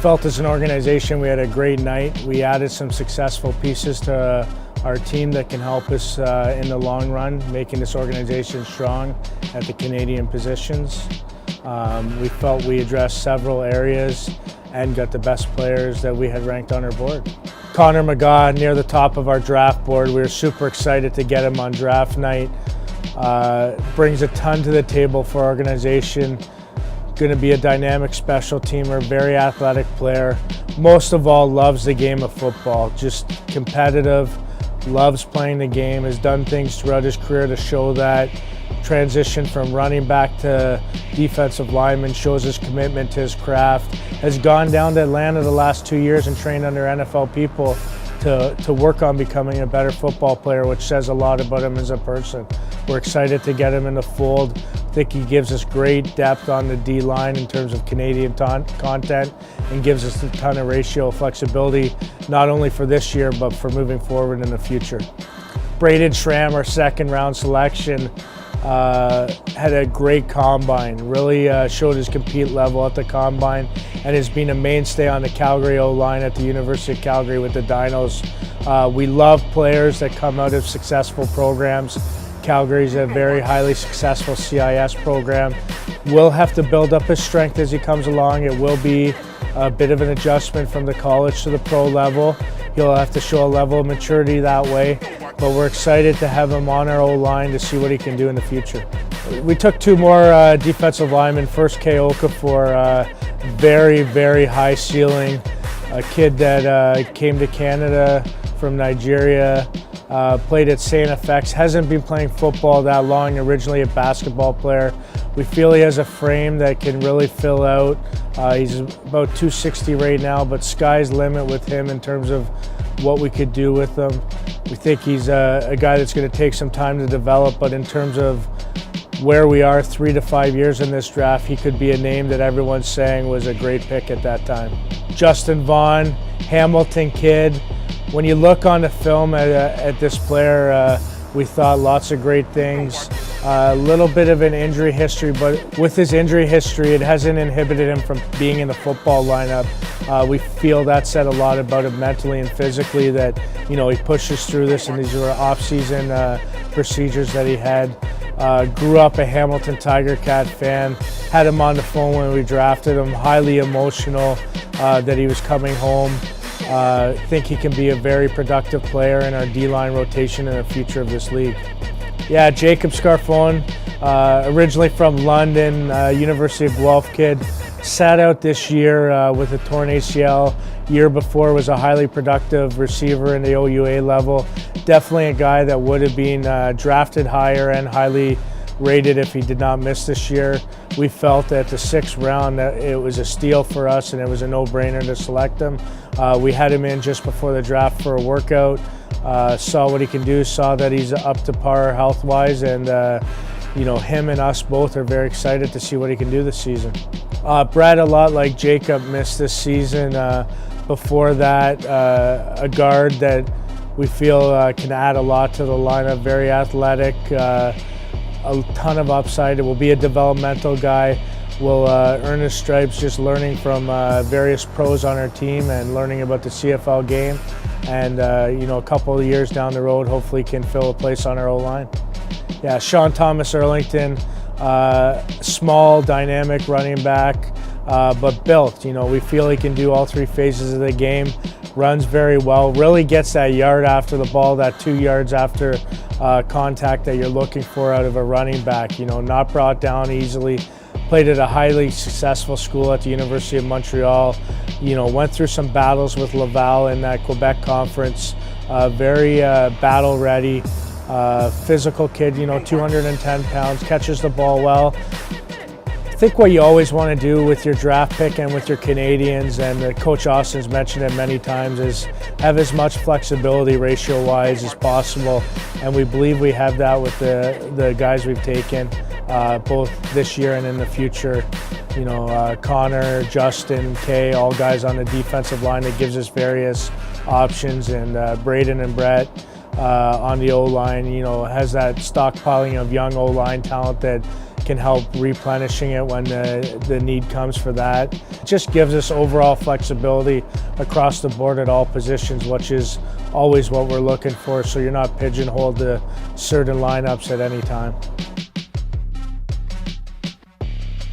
felt as an organization we had a great night. We added some successful pieces to our team that can help us in the long run, making this organization strong at the Canadian positions. We felt we addressed several areas and got the best players that we had ranked on our board. Connor McGaw near the top of our draft board. We were super excited to get him on draft night. Brings a ton to the table for our organization. Going to be a dynamic special teamer, very athletic player. Most of all, loves the game of football. Just competitive, loves playing the game, has done things throughout his career to show that. Transition from running back to defensive lineman, shows his commitment to his craft. Has gone down to Atlanta the last 2 years and trained under NFL people to work on becoming a better football player, which says a lot about him as a person. We're excited to get him in the fold. I think he gives us great depth on the D-line in terms of Canadian content and gives us a ton of ratio flexibility, not only for this year, but for moving forward in the future. Braden Schramm, our second-round selection, had a great combine, really showed his compete level at the combine, and has been a mainstay on the Calgary O-line at the University of Calgary with the Dinos. We love players that come out of successful programs. Calgary's a very highly successful CIS program. Will have to build up his strength as he comes along. It will be a bit of an adjustment from the college to the pro level. He'll have to show a level of maturity that way, but we're excited to have him on our O-line to see what he can do in the future. We took two more defensive linemen. First, Keoka for very, very high ceiling. A kid that came to Canada from Nigeria, played at St. FX, hasn't been playing football that long, originally a basketball player. We feel he has a frame that can really fill out. He's about 260 right now, but sky's the limit with him in terms of what we could do with him. We think he's a guy that's going to take some time to develop, but in terms of where we are 3 to 5 years in this draft, he could be a name that everyone's saying was a great pick at that time. Justin Vaughn, Hamilton kid. When you look on the film at this player, we thought lots of great things. A little bit of an injury history, but with his injury history, it hasn't inhibited him from being in the football lineup. We feel that said a lot about him mentally and physically, that he pushes through this, and these were off-season procedures that he had. Grew up a Hamilton Tiger Cat fan, had him on the phone when we drafted him, highly emotional that he was coming home. Think he can be a very productive player in our D-line rotation in the future of this league. Yeah, Jacob Scarfone, originally from London, University of Guelph kid, sat out this year with a torn ACL. Year before was a highly productive receiver in the OUA level. Definitely a guy that would have been drafted higher and highly rated if he did not miss this year. We felt at the 6th round that it was a steal for us and it was a no-brainer to select him. We had him in just before the draft for a workout, saw what he can do, saw that he's up to par health-wise, and him and us both are very excited to see what he can do this season. Brad, a lot like Jacob, missed this season. Before that, a guard that we feel can add a lot to the lineup, very athletic, a ton of upside. It will be a developmental guy. Will earn his stripes just learning from various pros on our team and learning about the CFL game. And a couple of years down the road, hopefully can fill a place on our O-line. Yeah, Shawn Thomas Erlington, small, dynamic running back, but built. We feel he can do all 3 phases of the game. Runs very well, really gets that yard after the ball, that 2 yards after contact that you're looking for out of a running back. Not brought down easily. Played at a highly successful school at the University of Montreal. Went through some battles with Laval in that Quebec conference. Very battle ready, physical kid, 210 pounds, catches the ball well. I think what you always want to do with your draft pick and with your Canadians, and Coach Austin's mentioned it many times, is have as much flexibility ratio-wise as possible. And we believe we have that with the guys we've taken, both this year and in the future. Connor, Justin, Kay, all guys on the defensive line that gives us various options, and Braden and Brett on the O-line, has that stockpiling of young O-line talent that can help replenishing it when the need comes for that. It just gives us overall flexibility across the board at all positions, which is always what we're looking for, so you're not pigeonholed to certain lineups at any time.